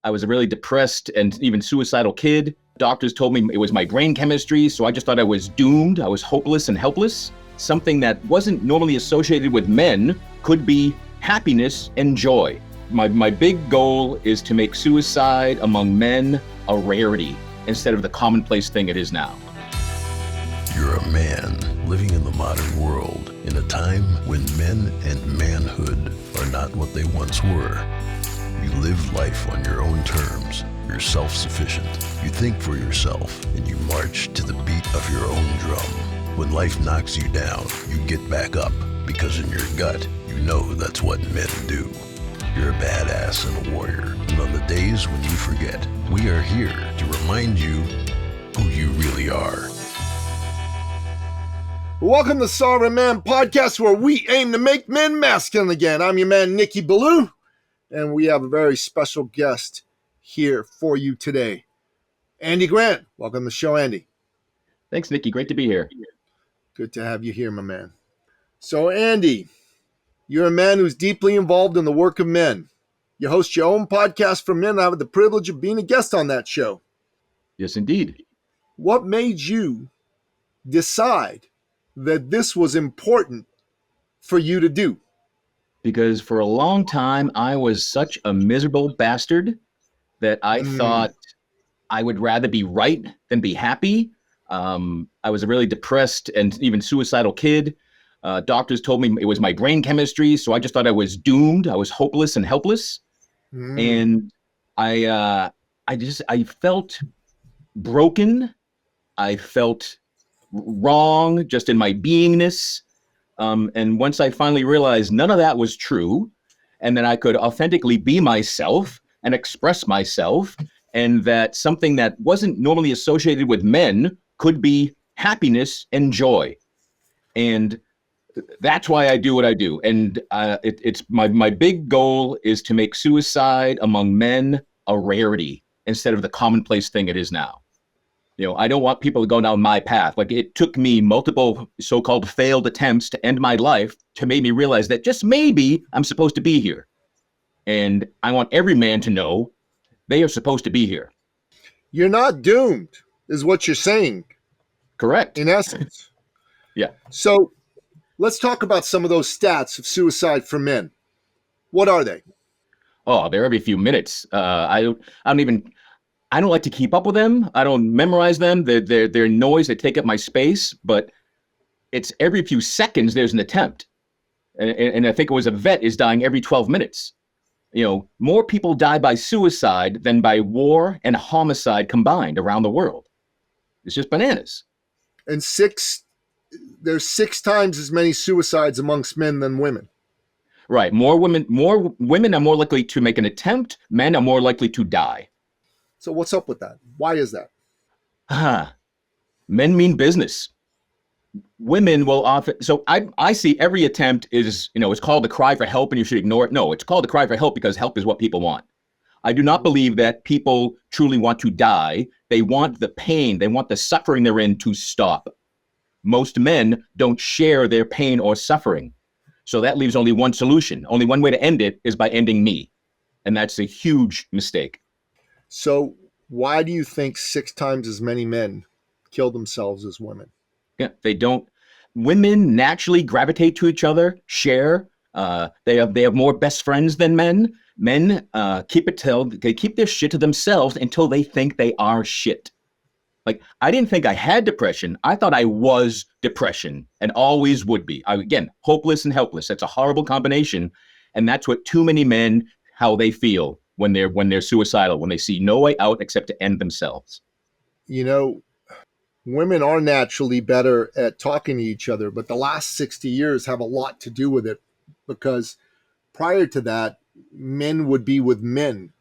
I was a really depressed and even suicidal kid. Doctors told me it was my brain chemistry, so I just thought I was doomed. I was hopeless and helpless. Something that wasn't normally associated with men could be happiness and joy. My big goal is to make suicide among men a rarity instead of the commonplace thing it is now. You're a man living in the modern world in a time when men and manhood are not what they once were. You live life on your own terms. You're self-sufficient. You think for yourself and you march to the beat of your own drum. When life knocks you down, you get back up because in your gut, you know that's what men do. You're a badass and a warrior. And on the days when you forget, we are here to remind you who you really are. Welcome to Sorry Man Podcast, where we aim to make men masculine again. I'm your man, Nicky Ballou, and we have a very special guest here for you today. Andy Grant. Welcome to the show, Andy. Thanks, Nicky. Great to be here. Good to have you here, my man. So, Andy, you're a man who's deeply involved in the work of men. You host your own podcast for men. I have the privilege of being a guest on that show. Yes, indeed. What made you decide that this was important for you to do? Because for a long time, I was such a miserable bastard that I thought I would rather be right than be happy. I was a really depressed and even suicidal kid. Doctors told me it was my brain chemistry, so I just thought I was doomed. I was hopeless and helpless. And I felt broken. I felt wrong just in my beingness. And once I finally realized none of that was true, and that I could authentically be myself and express myself, and that something that wasn't normally associated with men could be happiness and joy. And that's why I do what I do. And it's my big goal is to make suicide among men a rarity instead of the commonplace thing it is now. You know, I don't want people to go down my path. Like, it took me multiple so-called failed attempts to end my life to make me realize that just maybe I'm supposed to be here. And I want every man to know they are supposed to be here. You're not doomed, is what you're saying. Correct. In essence. Yeah. So let's talk about some of those stats of suicide for men. What are they? Oh, they're every few minutes. I don't like to keep up with them. I don't memorize them. They're noise. They take up my space. But it's every few seconds there's an attempt. And I think it was a vet is dying every 12 minutes. You know, more people die by suicide than by war and homicide combined around the world. It's just bananas. And there's 6 times as many suicides amongst men than women. Right. More women are more likely to make an attempt. Men are more likely to die. So what's up with that? Why is that? Men mean business. Women will often, so I see every attempt is, it's called the cry for help and you should ignore it. No, it's called the cry for help because help is what people want. I do not believe that people truly want to die. They want the pain, they want the suffering they're in to stop. Most men don't share their pain or suffering. So that leaves only one solution. Only one way to end it is by ending me. And that's a huge mistake. So why do you think 6 times as many men kill themselves as women? Yeah, they don't. Women naturally gravitate to each other, share. They have more best friends than men. Men they keep their shit to themselves until they think they are shit. Like, I didn't think I had depression. I thought I was depression and always would be. Again, hopeless and helpless. That's a horrible combination. And that's what too many men, how they feel when they're suicidal, when they see no way out except to end themselves. You know, women are naturally better at talking to each other, but the last 60 years have a lot to do with it, because prior to that, men would be with men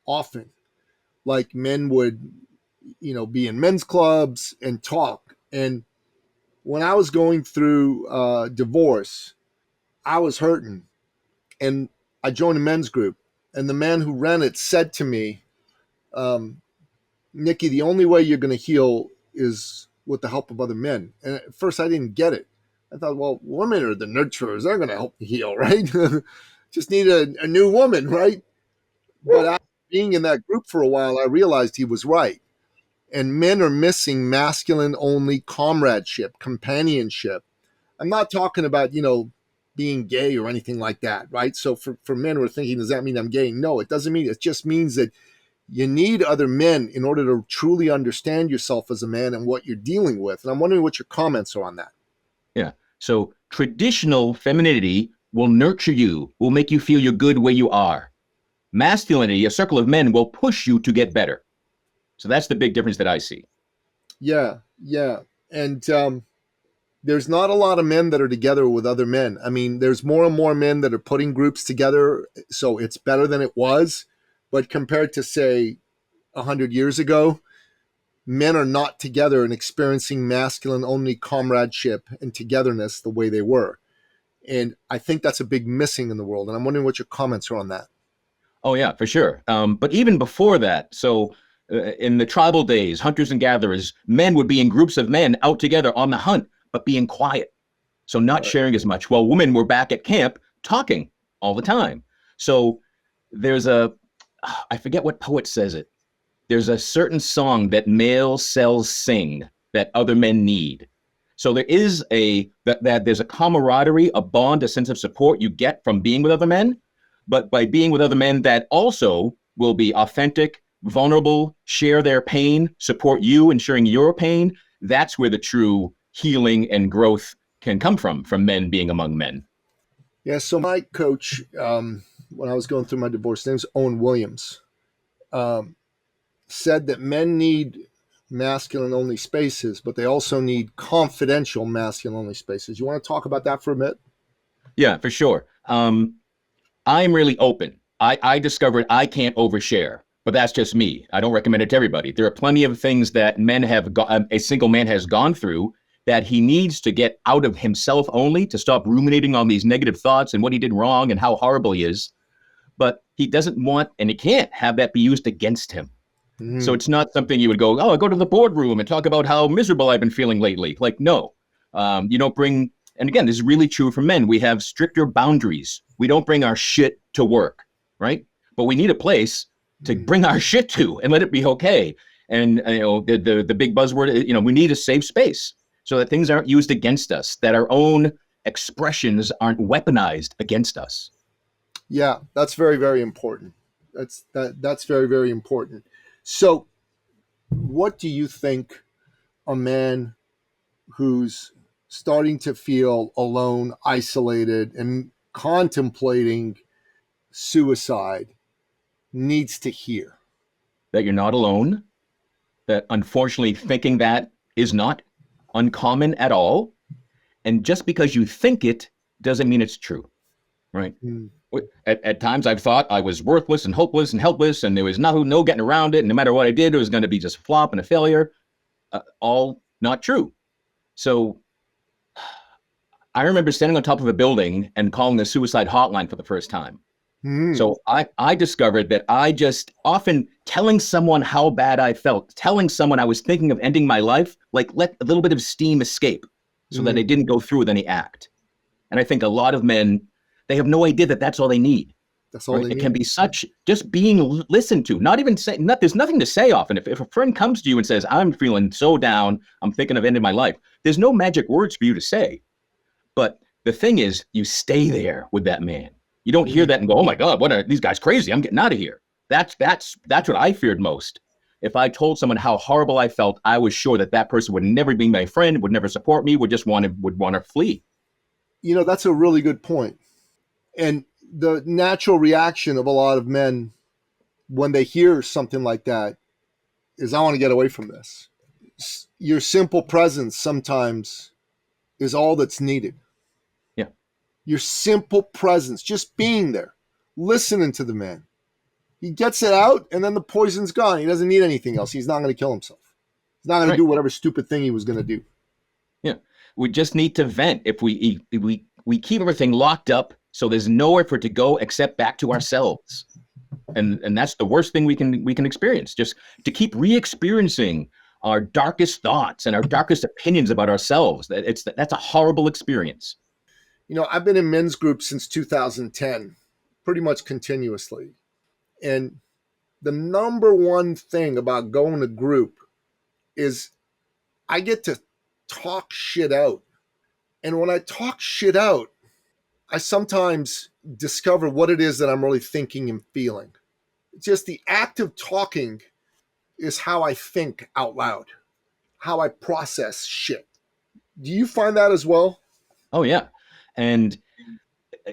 often. Like, men would, be in men's clubs and talk. And when I was going through divorce, I was hurting, and I joined a men's group. And the man who ran it said to me, Nicky, the only way you're going to heal is with the help of other men. And at first I didn't get it. I thought, well, women are the nurturers. They're going to help me heal, right? Just need a new woman, right? But being in that group for a while, I realized he was right. And men are missing masculine only comradeship, companionship. I'm not talking about, being gay or anything like that, right? So for men who are thinking, does that mean I'm gay? No, it doesn't mean. It just means that you need other men in order to truly understand yourself as a man and what you're dealing with. And I'm wondering what your comments are on that. Yeah. So traditional femininity will nurture you, will make you feel you're good where you are. Masculinity, a circle of men, will push you to get better. So that's the big difference that I see. Yeah, yeah. And there's not a lot of men that are together with other men. I mean, there's more and more men that are putting groups together, so it's better than it was. But compared to, say, 100 years ago, men are not together and experiencing masculine only comradeship and togetherness the way they were. And I think that's a big missing in the world. And I'm wondering what your comments are on that. Oh, yeah, for sure. But even before that, so in the tribal days, hunters and gatherers, men would be in groups of men out together on the hunt, but being quiet. So not sharing as much. While women were back at camp talking all the time. So there's I forget what poet says it. There's a certain song that male cells sing that other men need. So there is that there's a camaraderie, a bond, a sense of support you get from being with other men, but by being with other men that also will be authentic, vulnerable, share their pain, support you in sharing your pain, that's where the true healing and growth can come from men being among men. Yeah, so my coach, when I was going through my divorce, his name's Owen Williams, said that men need masculine only spaces, but they also need confidential masculine only spaces. You want to talk about that for a bit? Yeah, for sure. I'm really open. I discovered I can't overshare, but that's just me. I don't recommend it to everybody. There are plenty of things that a single man has gone through that he needs to get out of himself only to stop ruminating on these negative thoughts and what he did wrong and how horrible he is. But he doesn't want, and he can't have that be used against him. So it's not something you would go, oh, I go to the boardroom and talk about how miserable I've been feeling lately. Like, no, you don't bring, and again, this is really true for men. We have stricter boundaries. We don't bring our shit to work, right? But we need a place to bring our shit to and let it be okay. And, the big buzzword, we need a safe space so that things aren't used against us, that our own expressions aren't weaponized against us. Yeah, that's very, very important. That's very, very important. So what do you think a man who's starting to feel alone, isolated, and contemplating suicide needs to hear? That you're not alone, that unfortunately thinking that is not uncommon at all. And just because you think it doesn't mean it's true, right? At times I've thought I was worthless and hopeless and helpless, and there was no getting around it. And no matter what I did, it was going to be just a flop and a failure. All not true. So I remember standing on top of a building and calling the suicide hotline for the first time. So I discovered that I just often telling someone how bad I felt, telling someone I was thinking of ending my life, like let a little bit of steam escape so that I didn't go through with any act. And I think a lot of men, they have no idea that that's all they need. That's all right? they need. It can be just being listened to, not even say, there's nothing to say often. If a friend comes to you and says, I'm feeling so down, I'm thinking of ending my life, there's no magic words for you to say. But the thing is, you stay there with that man. You don't hear that and go, oh my God, what are these guys crazy? I'm getting out of here. That's what I feared most. If I told someone how horrible I felt, I was sure that person would never be my friend, would never support me, would want to flee. That's a really good point. And the natural reaction of a lot of men when they hear something like that is, I want to get away from this. Your simple presence sometimes is all that's needed. Yeah. Your simple presence, just being there, listening to the man. He gets it out and then the poison's gone. He doesn't need anything else. He's not going to kill himself. He's not going to do whatever stupid thing he was going to do. Yeah. We just need to vent. If we keep everything locked up, so there's nowhere for it to go except back to ourselves. And that's the worst thing we can experience, just to keep re-experiencing our darkest thoughts and our darkest opinions about ourselves. That's a horrible experience. I've been in men's groups since 2010, pretty much continuously. And the number one thing about going to group is I get to talk shit out. And when I talk shit out, I sometimes discover what it is that I'm really thinking and feeling. Just the act of talking is how I think out loud, how I process shit. Do you find that as well? Oh yeah, and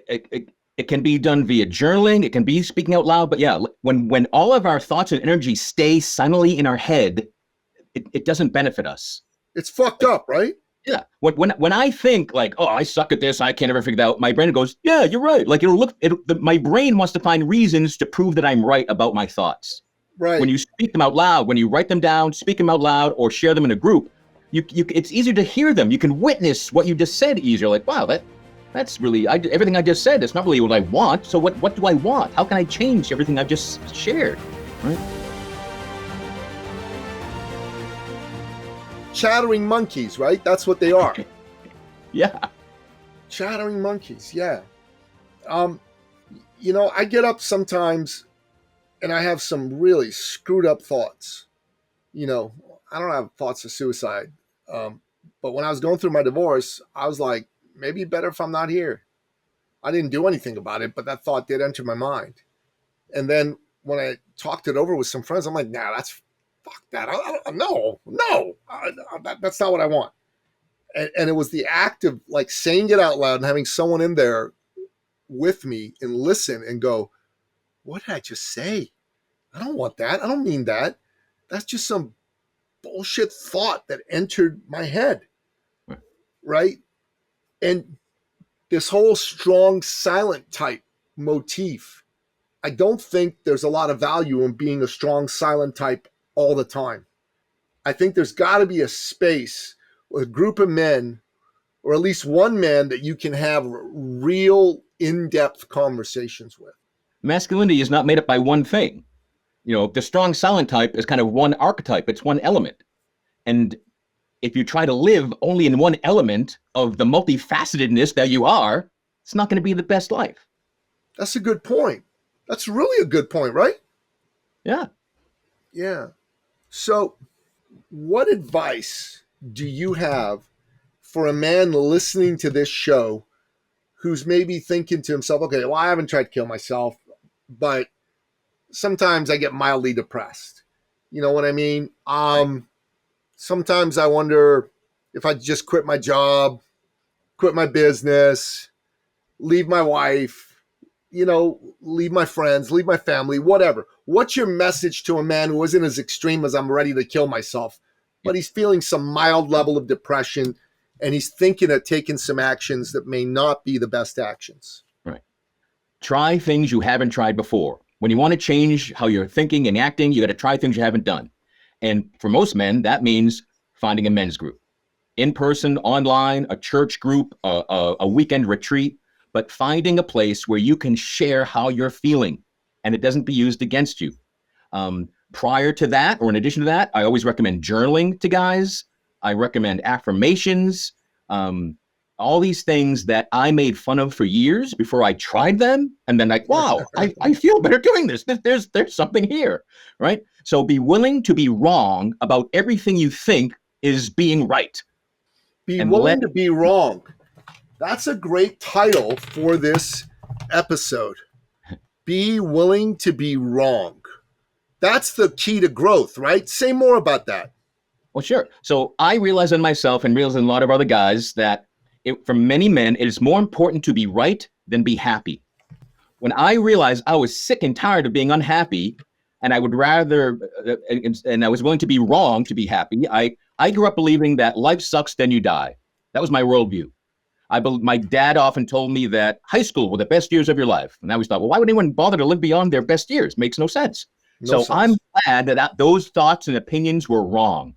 it can be done via journaling. It can be speaking out loud. But yeah, when all of our thoughts and energy stay silently in our head, it doesn't benefit us. It's fucked up, right? Yeah. When I think like, oh, I suck at this, I can't ever figure it out, my brain goes, yeah, you're right. Like my brain wants to find reasons to prove that I'm right about my thoughts. Right. When you speak them out loud, when you write them down, speak them out loud, or share them in a group, it's easier to hear them. You can witness what you just said easier. Like, wow, that's really everything I just said. That's not really what I want. So what do I want? How can I change everything I've just shared? Right. Chattering monkeys, right? That's what they are. Yeah. Chattering monkeys, yeah. I get up sometimes and I have some really screwed up thoughts. I don't have thoughts of suicide. But when I was going through my divorce, I was like, maybe better if I'm not here. I didn't do anything about it, but that thought did enter my mind. And then when I talked it over with some friends, I'm like, nah, fuck that. No, that's not what I want. And it was the act of like saying it out loud and having someone in there with me and listen and go, what did I just say? I don't want that. I don't mean that. That's just some bullshit thought that entered my head. Right? And this whole strong silent type motif, I don't think there's a lot of value in being a strong silent type all the time. I think there's got to be a space with a group of men, or at least one man that you can have real in-depth conversations with. Masculinity is not made up by one thing. The strong silent type is kind of one archetype. It's one element. And if you try to live only in one element of the multifacetedness that you are, it's not going to be the best life. That's a good point. That's really a good point, right? Yeah. Yeah. So what advice do you have for a man listening to this show who's maybe thinking to himself, okay, well, I haven't tried to kill myself, but sometimes I get mildly depressed. You know what I mean? Sometimes I wonder if I just quit my job, quit my business, leave my wife, leave my friends, leave my family, whatever. What's your message to a man who isn't as extreme as I'm ready to kill myself, but he's feeling some mild level of depression and he's thinking of taking some actions that may not be the best actions? Right. Try things you haven't tried before. When you want to change how you're thinking and acting, you got to try things you haven't done. And for most men, that means finding a men's group. In person, online, a church group, a weekend retreat, but finding a place where you can share how you're feeling and it doesn't be used against you. Prior to that, or in addition to that, I always recommend journaling to guys. I recommend affirmations, all these things that I made fun of for years before I tried them. And then like, wow, I feel better doing this. There's something here, right? So be willing to be wrong about everything you think is being right. Be willing to be wrong. That's a great title for this episode. Be willing to be wrong. That's the key to growth, right? Say more about that. Well, sure. So I realize in myself and realize in a lot of other guys that for many men, it is more important to be right than be happy. When I realized I was sick and tired of being unhappy, and I would rather, and I was willing to be wrong to be happy, I grew up believing that life sucks, then you die. That was my worldview. My dad often told me that high school were the best years of your life. And I always thought, well, why would anyone bother to live beyond their best years? Makes no sense. So I'm glad that those thoughts and opinions were wrong,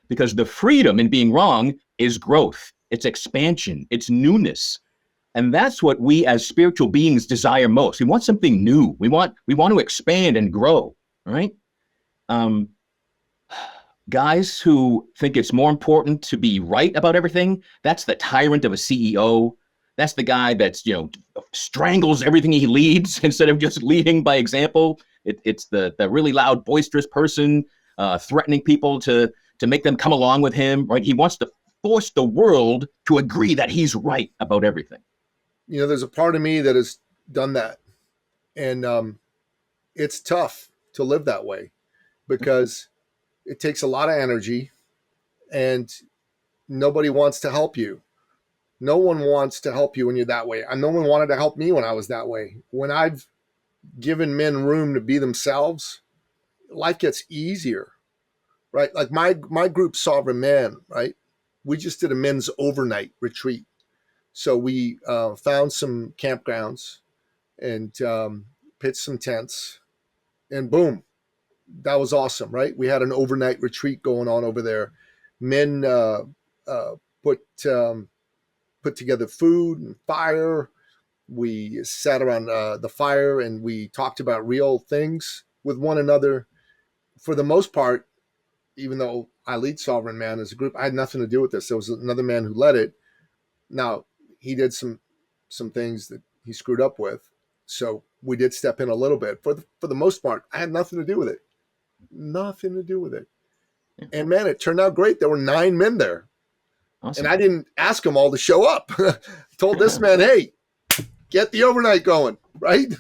because the freedom in being wrong is growth. It's expansion. It's newness. And that's what we as spiritual beings desire most. We want something new. We want to expand and grow, right? Guys who think it's more important to be right about everything, that's the tyrant of a CEO. That's the guy that's, strangles everything he leads instead of just leading by example. It's the really loud, boisterous person threatening people to make them come along with him. Right? He wants to force the world to agree that he's right about everything. You know, there's a part of me that has done that, and it's tough to live that way because it takes a lot of energy, and nobody wants to help you. No one wants to help you when you're that way. And no one wanted to help me when I was that way. When I've given men room to be themselves, life gets easier, right? Like my group, Sovereign Man, right? We just did a men's overnight retreat. So we found some campgrounds and pitched some tents, and boom, that was awesome, right? We had an overnight retreat going on over there. Men put together food and fire. We sat around the fire and we talked about real things with one another. For the most part, even though I lead Sovereign Man as a group, I had nothing to do with this. There was another man who led it. Now, he did some things that he screwed up with, so we did step in a little bit. For the most part, I had nothing to do with it. Nothing to do with it. Yeah. And man, it turned out great. There were 9 men there. Awesome. And I didn't ask them all to show up. Told this man, hey, get the overnight going, right?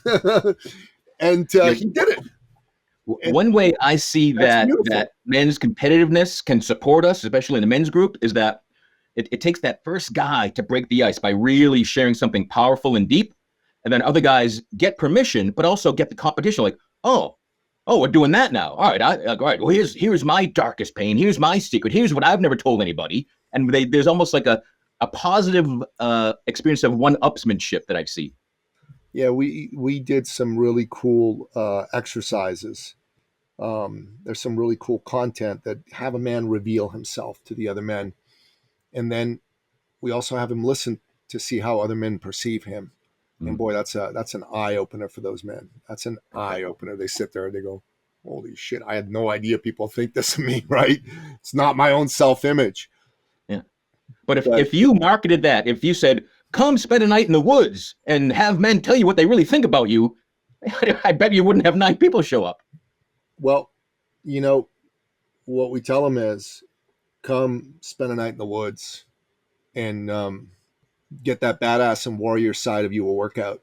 And he did it. And one way I see that men's competitiveness can support us, especially in the men's group, is that it takes that first guy to break the ice by really sharing something powerful and deep. And then other guys get permission, but also get the competition. Like, oh, we're doing that now. All right, all right. Well, here's my darkest pain. Here's my secret. Here's what I've never told anybody. And there's almost like a positive experience of one-upsmanship that I see. Yeah, we did some really cool exercises. There's some really cool content that have a man reveal himself to the other men. And then we also have him listen to see how other men perceive him. And boy, that's an eye opener for those men. That's an eye opener. They sit there and they go, holy shit, I had no idea people think this of me, right? It's not my own self-image. Yeah. But if you marketed that, if you said, come spend a night in the woods and have men tell you what they really think about you, I bet you wouldn't have 9 people show up. Well, you know, what we tell them is come spend a night in the woods and get that badass and warrior side of you a workout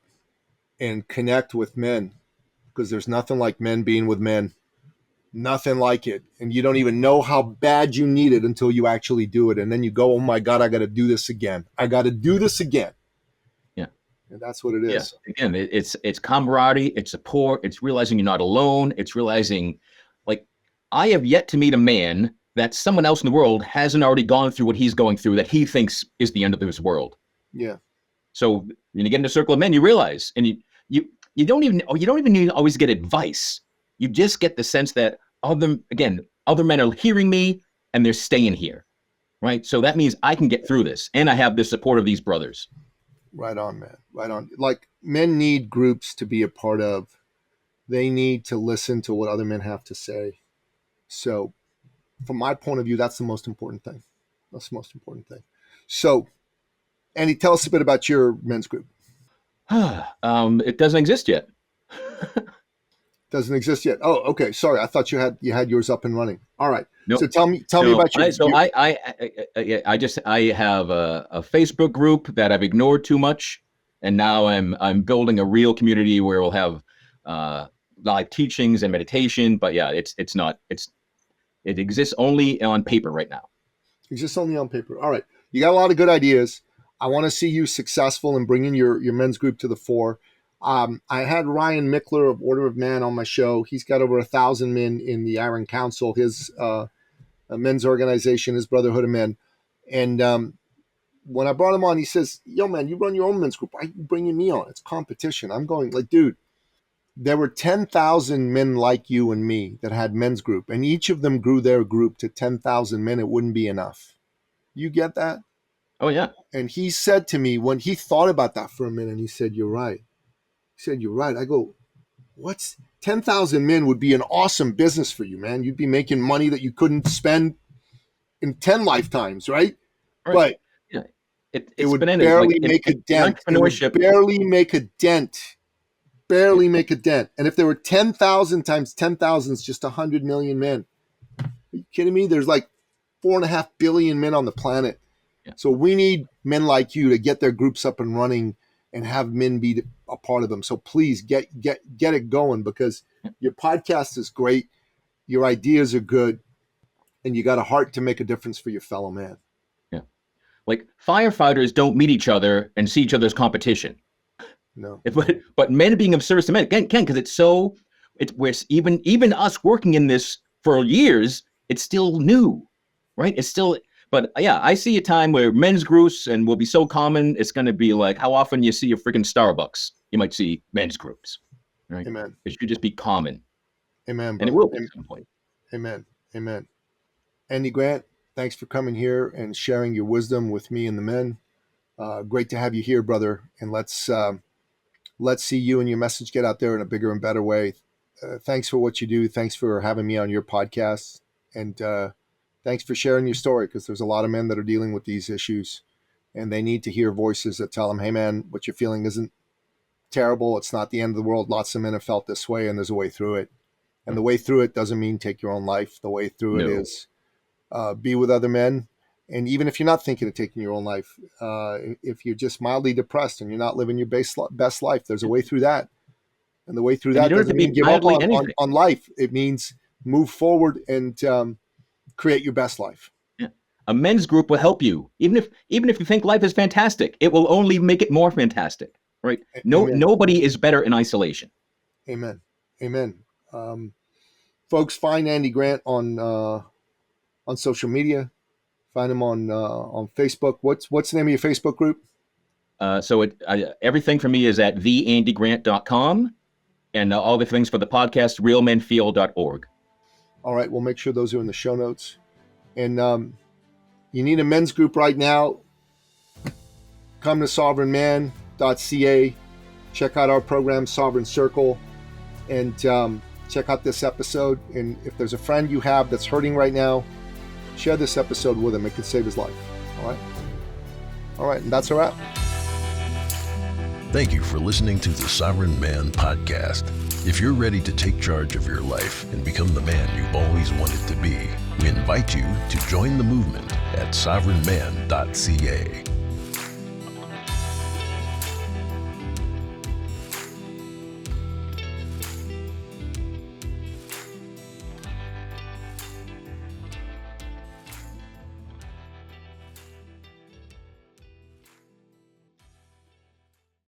and connect with men, because there's nothing like men being with men. Nothing like it. And you don't even know how bad you need it until you actually do it. And then you go, oh my God, I got to do this again. I got to do this again. Yeah. And that's what it is. Yeah. Again, it's camaraderie, it's support, it's realizing you're not alone. It's realizing, like, I have yet to meet a man that someone else in the world hasn't already gone through what he's going through that he thinks is the end of this world. Yeah. So when you get in a circle of men, you realize, and you don't even need to always get advice. You just get the sense that other men are hearing me and they're staying here, right? So that means I can get through this, and I have the support of these brothers. Right on, man. Right on. Like, men need groups to be a part of. They need to listen to what other men have to say. So from my point of view, that's the most important thing. That's the most important thing. So, Andy, tell us a bit about your men's group. It doesn't exist yet. Doesn't exist yet. Oh, okay. Sorry, I thought you had yours up and running. All right. Nope. So tell me about your. I have a Facebook group that I've ignored too much, and now I'm building a real community where we'll have live teachings and meditation. But yeah, it exists only on paper right now. Exists only on paper. All right. You got a lot of good ideas. I want to see you successful in bringing your men's group to the fore. I had Ryan Mickler of Order of Man on my show. He's got over 1,000 men in the Iron Council, his men's organization, his Brotherhood of Men. And when I brought him on, he says, yo, man, you run your own men's group. Why are you bringing me on? It's competition. I'm going, like, dude, there were 10,000 men like you and me that had men's group, and each of them grew their group to 10,000 men. It wouldn't be enough. You get that? Oh, yeah. And he said to me, when he thought about that for a minute, he said, you're right. He said, you're right. I go, what's 10,000 men would be an awesome business for you, man. You'd be making money that you couldn't spend in 10 lifetimes, right? But it would barely make a dent. It would barely make a dent barely make a dent. And if there were 10,000 times 10,000 is just 100 million men. Are you kidding me? There's like 4.5 billion men on the planet. Yeah. So we need men like you to get their groups up and running and have men be a part of them. So please get it going, because your podcast is great. Your ideas are good, and you got a heart to make a difference for your fellow man. Yeah. Like firefighters don't meet each other and see each other's competition. No. But men being of service to men, again, because we're even us working in this for years, it's still new, right? It's still, but yeah, I see a time where men's groups and will be so common. It's going to be like how often you see a freaking Starbucks, you might see men's groups, right? Amen. It should just be common. Amen. And it will be at some point. Amen. Amen. Andy Grant, thanks for coming here and sharing your wisdom with me and the men. Great to have you here, brother. And let's see you and your message get out there in a bigger and better way. Thanks for what you do. Thanks for having me on your podcast. And thanks for sharing your story, because there's a lot of men that are dealing with these issues, and they need to hear voices that tell them, hey, man, what you're feeling isn't terrible. It's not the end of the world. Lots of men have felt this way, and there's a way through it. And the way through it doesn't mean take your own life. The way through it is be with other men. And even if you're not thinking of taking your own life, if you're just mildly depressed and you're not living your best life, there's a way through that. And the way through that doesn't mean give up on life. It means move forward and create your best life. Yeah. A men's group will help you. Even if you think life is fantastic, it will only make it more fantastic, right? Nobody is better in isolation. Amen. Amen. Folks, find Andy Grant on social media. Find him on Facebook. What's the name of your Facebook group? So everything for me is at theandygrant.com, and all the things for the podcast, realmenfeel.org. All right, we'll make sure those are in the show notes. And you need a men's group right now, come to sovereignman.ca, check out our program, Sovereign Circle, and check out this episode. And if there's a friend you have that's hurting right now, share this episode with him. It could save his life. All right, and that's a wrap. Thank you for listening to the Sovereign Man Podcast. If you're ready to take charge of your life and become the man you've always wanted to be, we invite you to join the movement at sovereignman.ca.